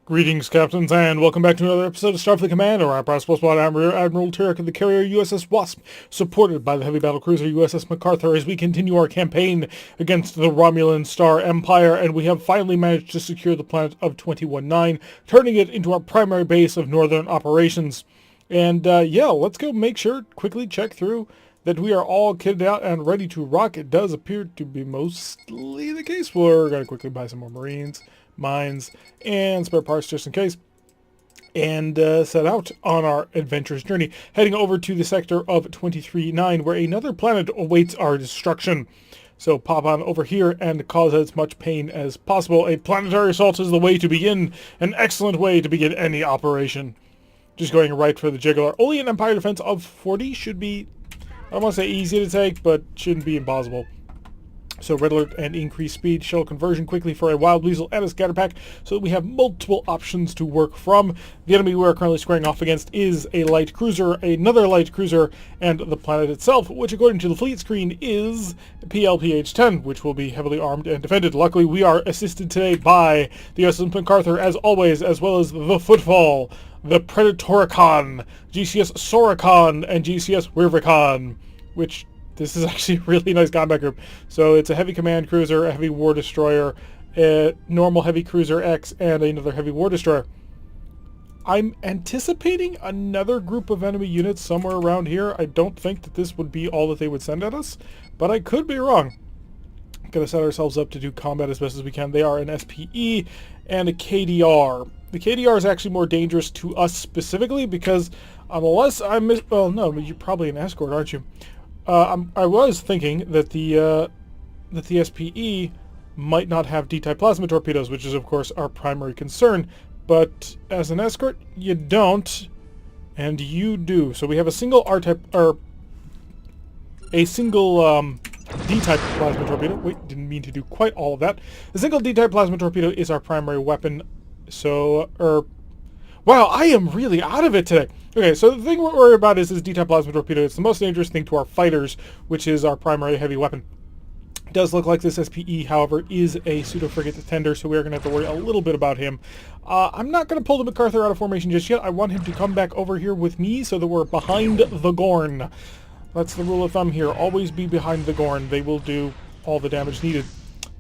Greetings, Captains, and welcome back to another episode of Starfleet Command, or I'm Admiral Turek of the carrier USS Wasp, supported by the heavy battlecruiser USS MacArthur as we continue our campaign against the Romulan Star Empire, and we have finally managed to secure the planet of 21-9, turning it into our primary base of northern operations. And let's go make sure, quickly check through that we are all kitted out and ready to rock. It does appear to be mostly the case. We're going to quickly buy some more Marines, mines, and spare parts just in case, and set out on our adventurous journey, heading over to the sector of 23-9, where another planet awaits our destruction. So pop on over here and cause as much pain as possible. A planetary assault is the way to begin, an excellent way to begin any operation. Just going right for the jugular. Only an Empire defense of 40 should be, I don't want to say easy to take, but shouldn't be impossible. So red alert and increased speed, shell conversion quickly for a wild weasel and a scatter pack, so that we have multiple options to work from. The enemy we are currently squaring off against is a light cruiser, another light cruiser, and the planet itself, which according to the fleet screen is PLPH-10, which will be heavily armed and defended. Luckily, we are assisted today by the USS MacArthur, as always, as well as the Footfall, the Predatoricon, GCS Soricon, and GCS Wirvicon, which this is actually a really nice combat group. So it's a heavy command cruiser, a heavy war destroyer, a normal heavy cruiser X, and another heavy war destroyer. I'm anticipating another group of enemy units somewhere around here. I don't think that this would be all that they would send at us, but I could be wrong. Gonna set ourselves up to do combat as best as we can. They are an SPE and a KDR. The KDR is actually more dangerous to us specifically because unless I miss... Well, no, you're probably an escort, aren't you? I was thinking that the SPE might not have D-type plasma torpedoes, which is of course our primary concern. But as an escort, you don't, and you do. So we have a single R-type, or a single D-type plasma torpedo. Wait, didn't mean to do quite all of that. A single D-type plasma torpedo is our primary weapon. So, wow, I am really out of it today. Okay, so the thing we're worried about is this D-type plasma torpedo. It's the most dangerous thing to our fighters, which is our primary heavy weapon. It does look like this SPE, however, is a pseudo-frigate tender, so we are going to have to worry a little bit about him. I'm not going to pull the MacArthur out of formation just yet. I want him to come back over here with me so that we're behind the Gorn. That's the rule of thumb here. Always be behind the Gorn. They will do all the damage needed.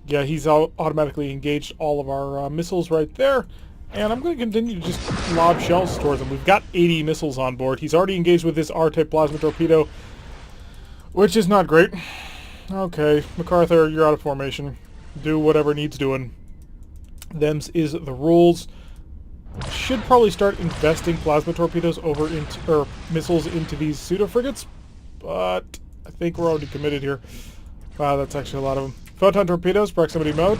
Yeah, he's automatically engaged all of our missiles right there. And I'm going to continue to just lob shells towards him. We've got 80 missiles on board. He's already engaged with this R-type plasma torpedo, which is not great. Okay, MacArthur, you're out of formation. Do whatever needs doing. Them's is the rules. Should probably start investing plasma torpedoes over into, or missiles into these pseudo-frigates, but I think we're already committed here. Wow, that's actually a lot of them. Photon torpedoes, proximity mode.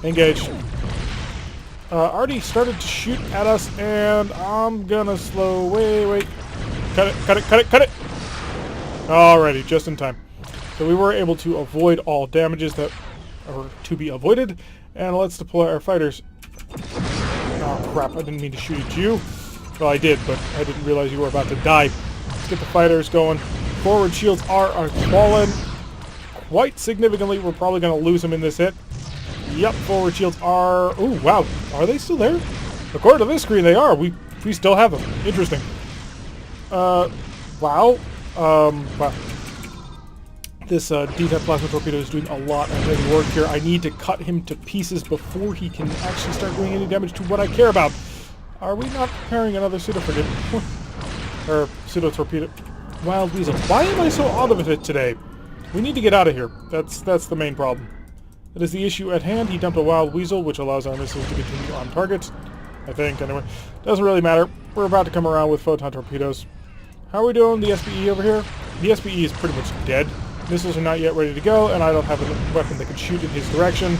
Engage. Already started to shoot at us, and I'm gonna slow... Wait. Cut it! Alrighty, just in time. So we were able to avoid all damages that are to be avoided, and let's deploy our fighters. Oh crap, I didn't mean to shoot at you. Well, I did, but I didn't realize you were about to die. Let's get the fighters going. Forward shields are fallen quite significantly. We're probably gonna lose them in this hit. Yep, forward shields are... Oh, wow. Are they still there? According to this screen, they are. We still have them. Interesting. Wow. Wow. This D-type plasma torpedo is doing a lot of heavy work here. I need to cut him to pieces before he can actually start doing any damage to what I care about. Are we not preparing another pseudo-frigate? Or pseudo-torpedo? Wild weasel. Why am I so out of it today? We need to get out of here. That's the main problem. That is the issue at hand. He dumped a wild weasel, which allows our missiles to continue on target. I think, anyway. Doesn't really matter. We're about to come around with photon torpedoes. How are we doing, the SPE over here? The SPE is pretty much dead. Missiles are not yet ready to go, and I don't have a weapon that can shoot in his direction.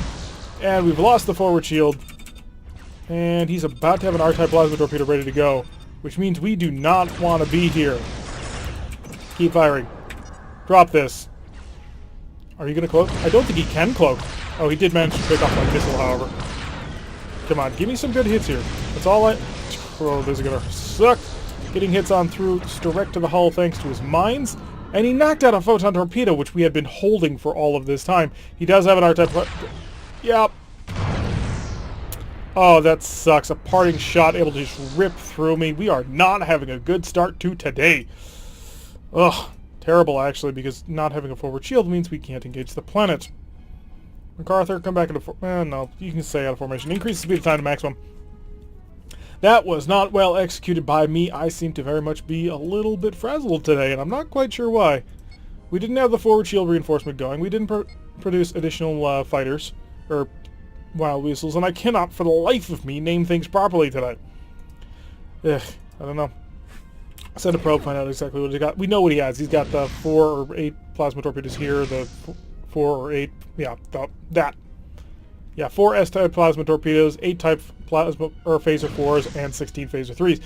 And we've lost the forward shield. And he's about to have an R-type plasma torpedo ready to go, which means we do not want to be here. Keep firing. Drop this. Are you going to cloak? I don't think he can cloak. Oh, he did manage to pick off my missile, however. Come on, give me some good hits here. That's all I... Oh, this is going to suck. Getting hits on through direct to the hull thanks to his mines. And he knocked out a photon torpedo, which we had been holding for all of this time. He does have an R-type... Yep. Oh, that sucks. A parting shot able to just rip through me. We are not having a good start to today. Ugh. Terrible, actually, because not having a forward shield means we can't engage the planet. MacArthur, come back into no, you can stay out of formation. Increase the speed of time to maximum. That was not well executed by me. I seem to very much be a little bit frazzled today, and I'm not quite sure why. We didn't have the forward shield reinforcement going. We didn't produce additional fighters, or wild weasels, and I cannot for the life of me name things properly today. Ugh, I don't know. Send a probe, find out exactly what he got. We know what he has. He's got the 4 or 8 plasma torpedoes here, the 4 or 8, yeah, that. Yeah, 4 S-type plasma torpedoes, 8 type plasma or phaser 4s, and 16 phaser 3s.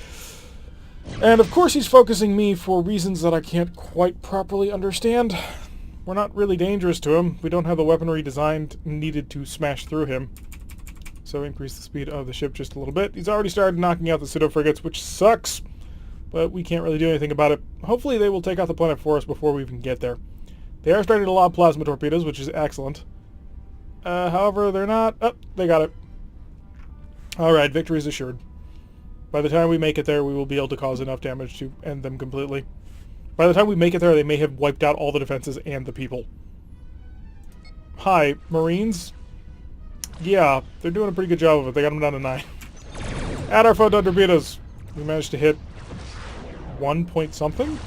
And of course he's focusing me for reasons that I can't quite properly understand. We're not really dangerous to him. We don't have the weaponry designed needed to smash through him. So increase the speed of the ship just a little bit. He's already started knocking out the pseudo-frigates, which sucks. But we can't really do anything about it. Hopefully they will take out the planet for us before we even get there. They are starting to lob plasma torpedoes, which is excellent. However, they're not... Oh, they got it. Alright, victory is assured. By the time we make it there, we will be able to cause enough damage to end them completely. By the time we make it there, they may have wiped out all the defenses and the people. Hi, Marines. Yeah, they're doing a pretty good job of it. They got them down to 9. Add our photon torpedoes. We managed to hit 1 point something?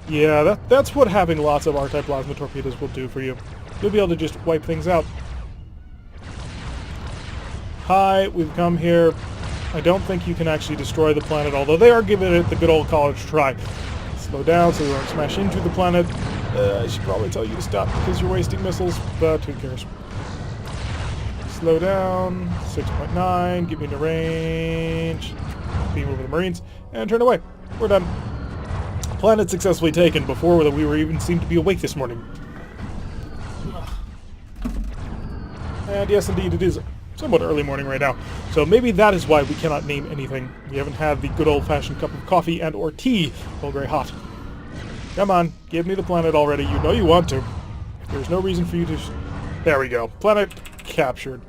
Yeah, that's what having lots of R-type plasma torpedoes will do for you. You'll be able to just wipe things out. Hi, we've come here. I don't think you can actually destroy the planet, although they are giving it the good old college try. Slow down so we won't smash into the planet. I should probably tell you to stop because you're wasting missiles, but who cares? Slow down. 6.9. Get me into range. Beam over the Marines. And turn away. We're done. Planet successfully taken before we were even seemed to be awake this morning. And yes, indeed, it is somewhat early morning right now. So maybe that is why we cannot name anything. We haven't had the good old-fashioned cup of coffee and or tea while very hot. Come on, give me the planet already. You know you want to. There's no reason for you to... There we go. Planet captured.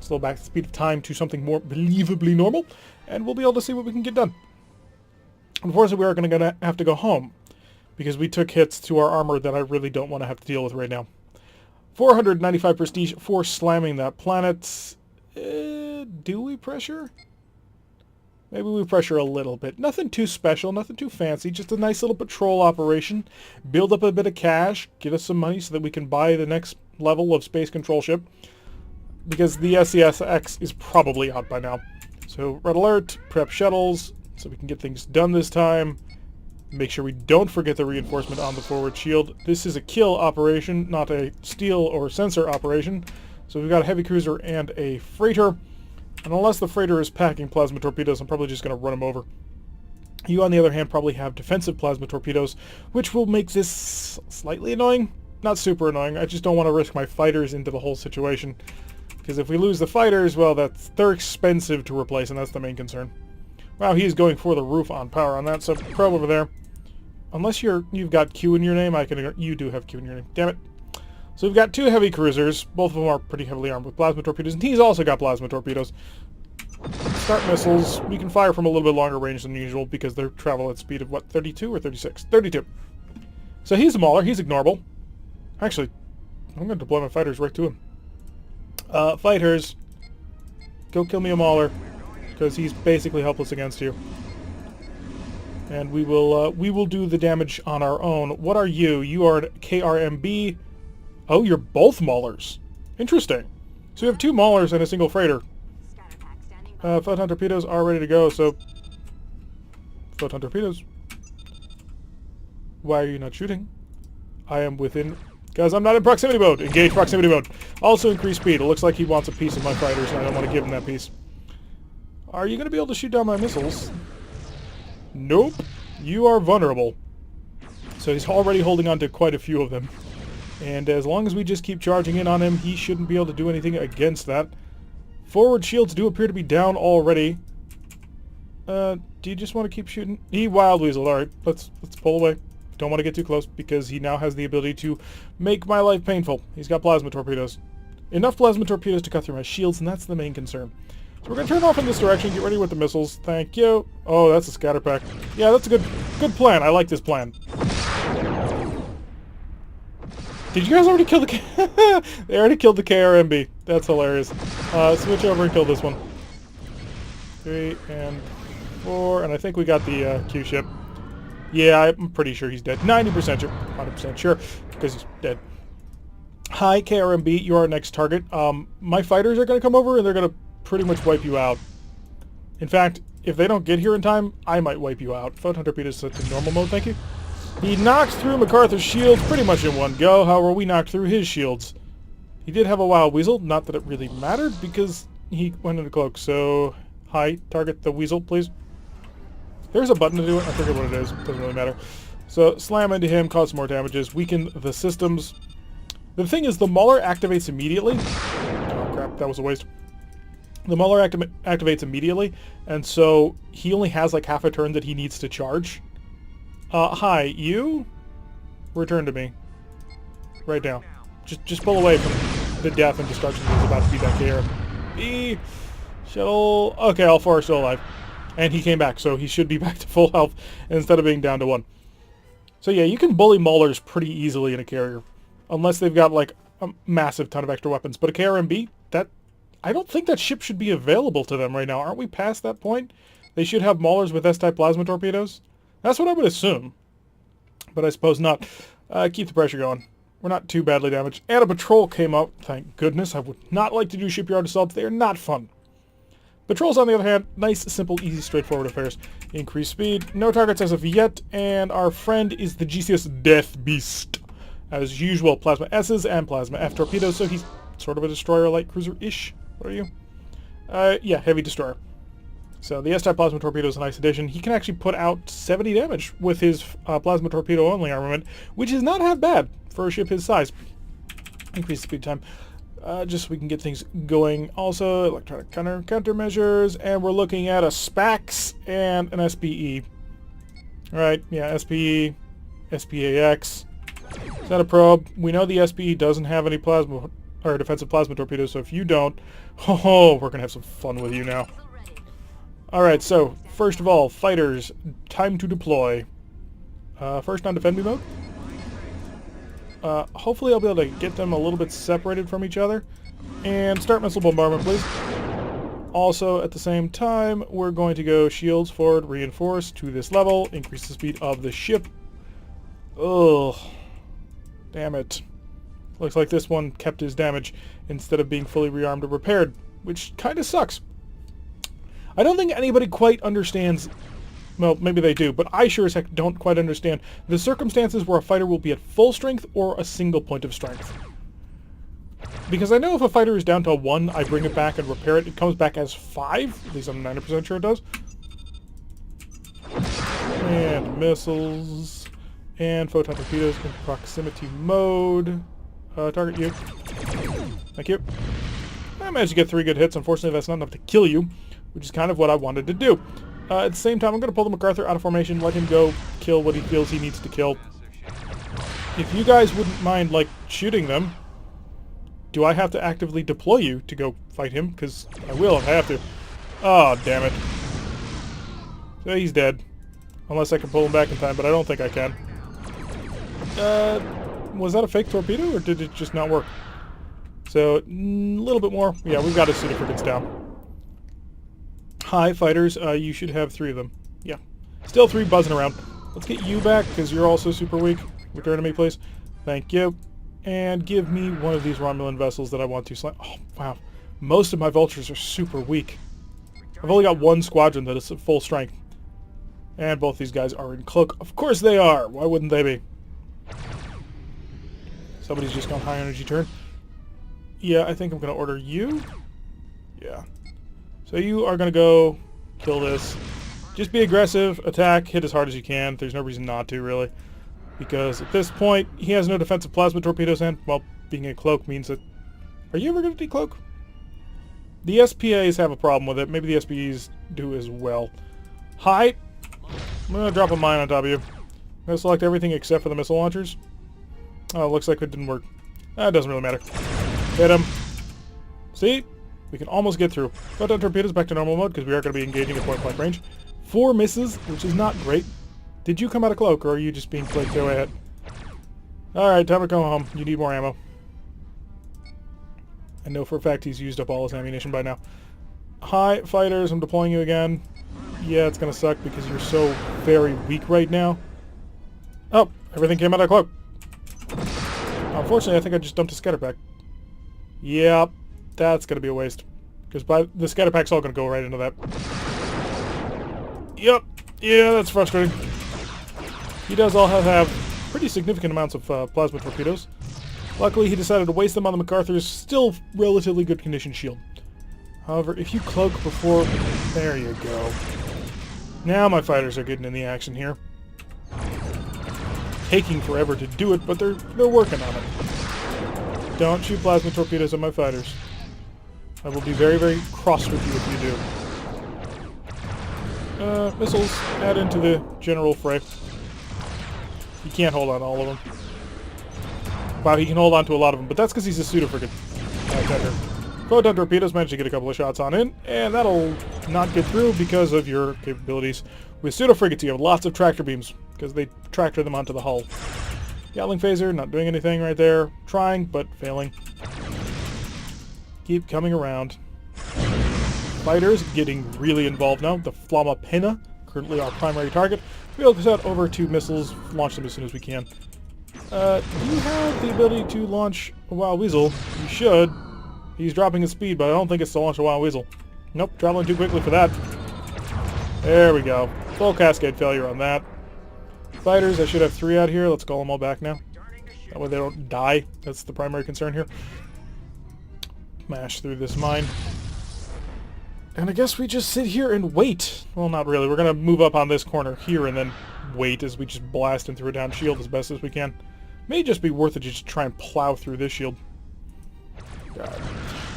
Slow back the speed of time to something more believably normal, and we'll be able to see what we can get done. Unfortunately, we are going to have to go home, because we took hits to our armor that I really don't want to have to deal with right now. 495 prestige for slamming that planet. Do we pressure? Maybe we pressure a little bit. Nothing too special, nothing too fancy, just a nice little patrol operation. Build up a bit of cash, get us some money so that we can buy the next level of space control ship. Because the SCSX is probably out by now. So, red alert, prep shuttles, so we can get things done this time. Make sure we don't forget the reinforcement on the forward shield. This is a kill operation, not a steal or sensor operation. So we've got a heavy cruiser and a freighter. And unless the freighter is packing plasma torpedoes, I'm probably just going to run them over. You, on the other hand, probably have defensive plasma torpedoes, which will make this slightly annoying. Not super annoying. I just don't want to risk my fighters into the whole situation. Because if we lose the fighters, well, they're expensive to replace, and that's the main concern. Wow, he's going for the roof on power on that, so probe over there. Unless you've got Q in your name, you do have Q in your name. Damn it. So we've got 2 heavy cruisers. Both of them are pretty heavily armed with plasma torpedoes, and he's also got plasma torpedoes. Start missiles. We can fire from a little bit longer range than usual because they travel at speed of, what, 32 or 36? 32. So he's a mauler. He's ignorable. Actually, I'm going to deploy my fighters right to him. Fighters, go kill me a mauler, because he's basically helpless against you. And we will do the damage on our own. What are you? You are an KRMB. Oh, you're both maulers. Interesting. So we have 2 maulers and a single freighter. Photon torpedoes are ready to go, so... Photon torpedoes. Why are you not shooting? I am within... Guys, I'm not in proximity mode. Engage proximity mode. Also increase speed. It looks like he wants a piece of my fighters, and I don't want to give him that piece. Are you going to be able to shoot down my missiles? Nope. You are vulnerable. So he's already holding on to quite a few of them. And as long as we just keep charging in on him, he shouldn't be able to do anything against that. Forward shields do appear to be down already. Do you just want to keep shooting? He wild weasel. Alright, let's pull away. Don't want to get too close because he now has the ability to make my life painful. He's got plasma torpedoes. Enough plasma torpedoes to cut through my shields, and that's the main concern. So we're going to turn off in this direction, get ready with the missiles. Thank you. Oh, that's a scatter pack. Yeah, that's a good plan. I like this plan. Did you guys already kill the They already killed the KRMB. That's hilarious. Switch over and kill this one. 3 and 4, and I think we got the Q ship. Yeah, I'm pretty sure he's dead. 90% sure. 100% sure, because he's dead. Hi, KRMB. You're our next target. My fighters are going to come over, and they're going to pretty much wipe you out. In fact, if they don't get here in time, I might wipe you out. Photon torpedoes set to normal mode, thank you. He knocked through MacArthur's shields pretty much in one go. However, we knocked through his shields. He did have a wild weasel. Not that it really mattered, because he went into cloak. So, hi, target the weasel, please. There's a button to do it. I forget what it is. Doesn't really matter. So, slam into him, cause some more damages, weaken the systems. The thing is, the Mauler activates immediately. Oh, crap. That was a waste. The Mauler activates immediately, and so he only has like half a turn that he needs to charge. Hi, you? Return to me. Right now. Just pull away from the death and destruction that is about to be back here. B shuttle. Okay, all 4 are still alive. And he came back, so he should be back to full health instead of being down to 1. So yeah, you can bully Maulers pretty easily in a carrier. Unless they've got like a massive ton of extra weapons. But a KRMB, I don't think that ship should be available to them right now. Aren't we past that point? They should have Maulers with S-type plasma torpedoes? That's what I would assume. But I suppose not. Keep the pressure going. We're not too badly damaged. And a patrol came up. Thank goodness. I would not like to do shipyard assaults. They are not fun. Patrols, on the other hand, nice, simple, easy, straightforward affairs. Increased speed. No targets as of yet. And our friend is the GCS Death Beast. As usual, Plasma S's and Plasma F torpedoes. So he's sort of a destroyer light cruiser-ish. What are you? Yeah, heavy destroyer. So the S-type plasma torpedo is a nice addition. He can actually put out 70 damage with his plasma torpedo only armament, which is not half bad for a ship his size. Increase speed time, just so we can get things going. Also, electronic countermeasures, and we're looking at a SPAX and an SPE. All right, yeah, SPE, SPAX. Is that a probe? We know the SPE doesn't have any plasma or defensive plasma torpedoes, so if you don't, oh, we're gonna have some fun with you now. Alright, so, first of all, fighters, time to deploy. First on defend me mode. Hopefully I'll be able to get them a little bit separated from each other. And start missile bombardment, please. Also, at the same time, we're going to go shields forward, reinforce to this level, increase the speed of the ship. Ugh. Damn it. Looks like this one kept his damage instead of being fully rearmed or repaired, which kind of sucks. I don't think anybody quite understands, well, maybe they do, but I sure as heck don't quite understand the circumstances where a fighter will be at full strength or a single point of strength. Because I know if a fighter is down to 1, I bring it back and repair it. It comes back as 5, at least I'm 90% sure it does. And missiles, and photon torpedoes in proximity mode. Target you. Thank you. I managed to get 3 good hits. Unfortunately, that's not enough to kill you, which is kind of what I wanted to do. At the same time, I'm going to pull the MacArthur out of formation, let him go kill what he feels he needs to kill. If you guys wouldn't mind, like, shooting them, do I have to actively deploy you to go fight him? Because I will if I have to. Oh, damn it. So he's dead. Unless I can pull him back in time, but I don't think I can. Was that a fake torpedo, or did it just not work? So, a little bit more. Yeah, we've got his pseudo frigates down. Hi, fighters. You should have 3 of them. Yeah. Still 3 buzzing around. Let's get you back, because you're also super weak. Return to me, please. Thank you. And give me one of these Romulan vessels that I want to slam. Oh, wow. Most of my vultures are super weak. I've only got 1 squadron that is at full strength. And both these guys are in cloak. Of course they are! Why wouldn't they be? Somebody's just gone high energy turn. Yeah, I think I'm going to order you. Yeah. So you are going to go kill this. Just be aggressive, attack, hit as hard as you can. There's no reason not to, really. Because at this point, he has no defensive plasma torpedoes, and, well, being a cloak means that... Are you ever going to decloak? The SPAs have a problem with it. Maybe the SPEs do as well. Hi! I'm going to drop a mine on top of you. I'm going to select everything except for the missile launchers. Oh, looks like it didn't work. That doesn't really matter. Hit him. See? We can almost get through. Photon torpedoes back to normal mode because we are going to be engaging at point-blank range. 4 misses, which is not great. Did you come out of cloak, or are you just being played? Go ahead. Alright, time to go home. You need more ammo. I know for a fact he's used up all his ammunition by now. Hi, fighters. I'm deploying you again. Yeah, it's going to suck because you're so very weak right now. Oh, everything came out of cloak. Unfortunately, I think I just dumped a scatter pack. Yep, that's going to be a waste. Because the scatter pack's all going to go right into that. Yep, yeah, that's frustrating. He does all have pretty significant amounts of plasma torpedoes. Luckily, he decided to waste them on the MacArthur's still relatively good condition shield. However, if you cloak before... There you go. Now my fighters are getting in the action here. Taking forever to do it, but they're working on it. Don't shoot plasma torpedoes at my fighters. I will be very, very cross with you if you do. Missiles, add into the general fray. He can't hold on to all of them. Wow, he can hold on to a lot of them, but that's because he's a pseudo-frigate tender. Photon torpedoes managed to get a couple of shots on in, and that'll not get through because of your capabilities. With pseudo-frigates, you have lots of tractor beams, because they tractor them onto the hull. Gatling phaser, not doing anything right there. Trying, but failing. Keep coming around. Fighters getting really involved now. The Flama Pena, currently our primary target. We'll get out over 2 missiles, launch them as soon as we can. You have the ability to launch a Wild Weasel. You should. He's dropping his speed, but I don't think it's to launch a Wild Weasel. Nope, traveling too quickly for that. There we go. Full cascade failure on that. Fighters, I should have 3 out here. Let's call them all back now. That way they don't die. That's the primary concern here. Mash through this mine. And I guess we just sit here and wait. Well, not really. We're going to move up on this corner here and then wait as we just blast him through a down shield as best as we can. May just be worth it to just try and plow through this shield. God,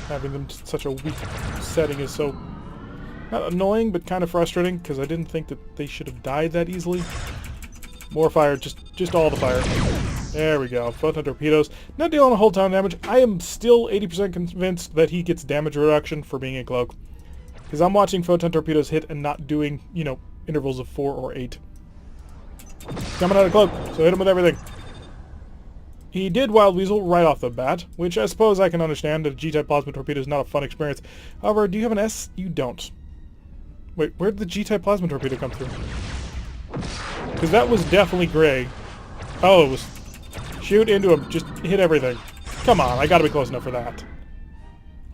having them such a weak setting is so... not annoying, but kind of frustrating, because I didn't think that they should have died that easily. More fire, just all the fire. There we go. Photon torpedoes. Not dealing a whole ton of damage. I am still 80% convinced that he gets damage reduction for being a cloak. Because I'm watching photon torpedoes hit and not doing, you know, intervals of 4 or 8. Coming out of cloak, so hit him with everything. He did Wild Weasel right off the bat, which I suppose I can understand. A G-type plasma torpedo is not a fun experience. However, do you have an S? You don't. Wait, where did the G-type plasma torpedo come through? Because that was definitely gray. Oh, it was... shoot into him. Just hit everything. Come on, I gotta be close enough for that.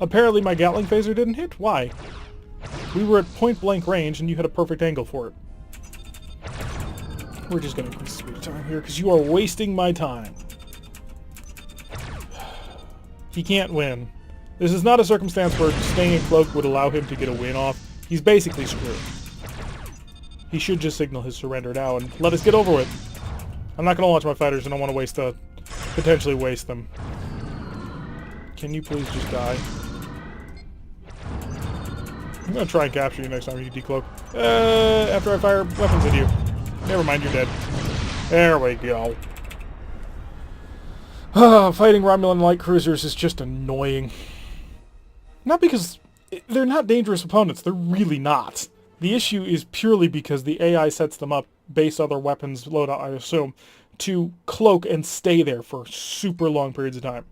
Apparently my Gatling phaser didn't hit? Why? We were at point-blank range and you had a perfect angle for it. We're just gonna increase the speed of time here because you are wasting my time. He can't win. This is not a circumstance where staying in cloak would allow him to get a win off. He's basically screwed. He should just signal his surrender now and let us get over with. I'm not going to launch my fighters. I don't want to potentially waste them. Can you please just die? I'm going to try and capture you next time you decloak. After I fire weapons at you. Never mind, you're dead. There we go. Fighting Romulan light cruisers is just annoying. Not because they're not dangerous opponents. They're really not. The issue is purely because the AI sets them up, based on their weapons loadout, I assume, to cloak and stay there for super long periods of time.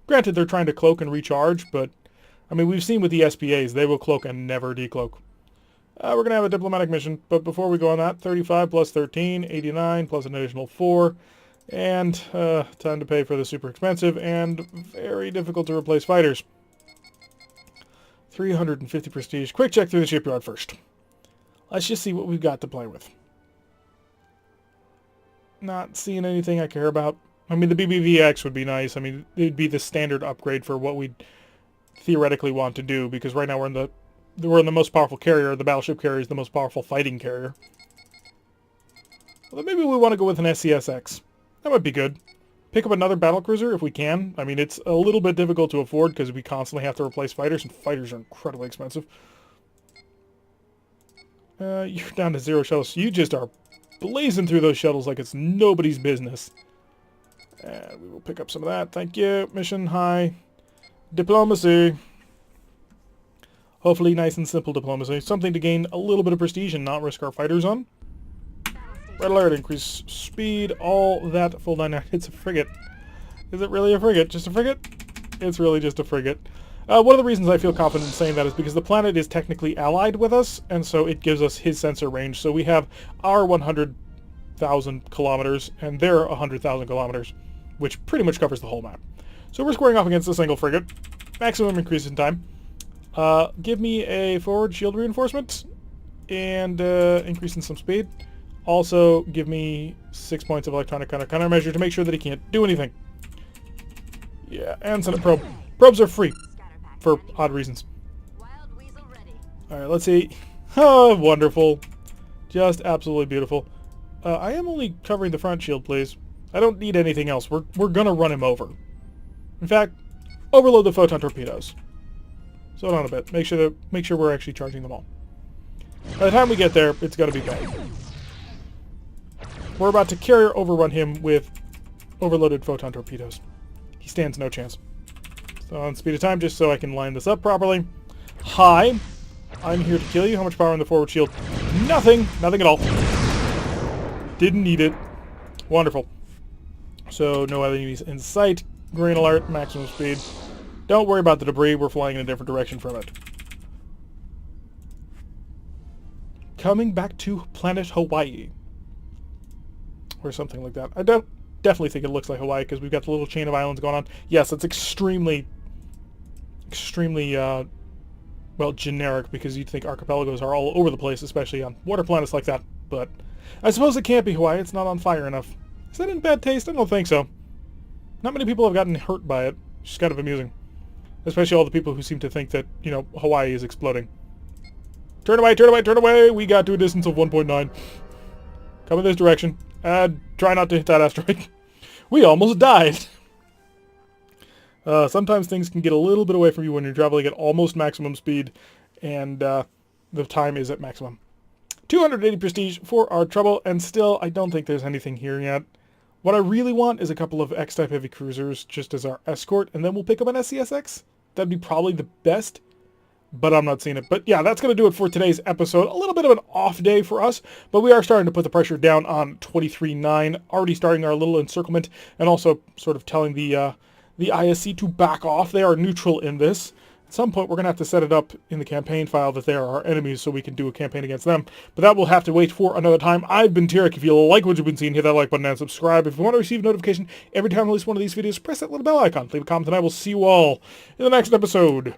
Granted, they're trying to cloak and recharge, but, I mean, we've seen with the SPAs, they will cloak and never decloak. We're going to have a diplomatic mission, but before we go on that, 35 plus 13, 89 plus an additional 4, and time to pay for the super expensive and very difficult to replace fighters. 350 prestige. Quick check through the shipyard first. Let's just see what we've got to play with. Not seeing anything I care about. I mean, the BBVX would be nice. I mean, it'd be the standard upgrade for what we'd theoretically want to do, because right now we're in the most powerful carrier. The battleship carrier is the most powerful fighting carrier. Well, then maybe we want to go with an SCSX. That might be good. Pick up another battlecruiser if we can. I mean, it's a little bit difficult to afford because we constantly have to replace fighters, and fighters are incredibly expensive. You're down to 0 shuttles. You just are blazing through those shuttles like it's nobody's business. And we will pick up some of that. Thank you. Mission high. Diplomacy. Hopefully nice and simple diplomacy. Something to gain a little bit of prestige and not risk our fighters on. Red alert, increase speed, all that full 9. It's a frigate. Is it really a frigate? Just a frigate? It's really just a frigate. One of the reasons I feel confident in saying that is because the planet is technically allied with us, and so it gives us his sensor range. So we have our 100,000 kilometers and their 100,000 kilometers, which pretty much covers the whole map. So we're squaring off against a single frigate. Maximum increase in time. Give me a forward shield reinforcement and increase in some speed. Also, give me 6 points of electronic countermeasure to make sure that he can't do anything. Yeah, and send a probe. Probes are free for odd reasons. Alright, let's see. Oh, wonderful. Just absolutely beautiful. I am only covering the front shield, please. I don't need anything else. We're gonna run him over. In fact, overload the photon torpedoes. Slow down a bit. Make sure we're actually charging them all. By the time we get there, it's gonna be bad. We're about to carrier overrun him with overloaded photon torpedoes. He stands no chance. So on speed of time, just so I can line this up properly. Hi. I'm here to kill you. How much power on the forward shield? Nothing. Nothing at all. Didn't need it. Wonderful. So no enemies in sight. Green alert. Maximum speed. Don't worry about the debris. We're flying in a different direction from it. Coming back to planet Hawaii. Or something like that. I definitely think it looks like Hawaii because we've got the little chain of islands going on. Yes, it's extremely, well, generic because you'd think archipelagos are all over the place, especially on water planets like that. But I suppose it can't be Hawaii. It's not on fire enough. Is that in bad taste? I don't think so. Not many people have gotten hurt by it. It's just kind of amusing. Especially all the people who seem to think that, you know, Hawaii is exploding. Turn away, turn away, turn away! We got to a distance of 1.9. Come in this direction. Try not to hit that asteroid. We almost died. Sometimes things can get a little bit away from you when you're traveling at almost maximum speed, and the time is at maximum. 280 prestige for our trouble, and still, I don't think there's anything here yet. What I really want is a couple of X-type heavy cruisers just as our escort, and then we'll pick up an SCSX. That'd be probably the best, but I'm not seeing it. But yeah, that's going to do it for today's episode. A little bit of an off day for us, but we are starting to put the pressure down on 23-9, already starting our little encirclement, and also sort of telling the ISC to back off. They are neutral in this. At some point, we're going to have to set it up in the campaign file that they are our enemies so we can do a campaign against them. But that will have to wait for another time. I've been Tarek. If you like what you've been seeing, hit that like button and subscribe. If you want to receive notification every time I release one of these videos, press that little bell icon. Leave a comment, and I will see you all in the next episode.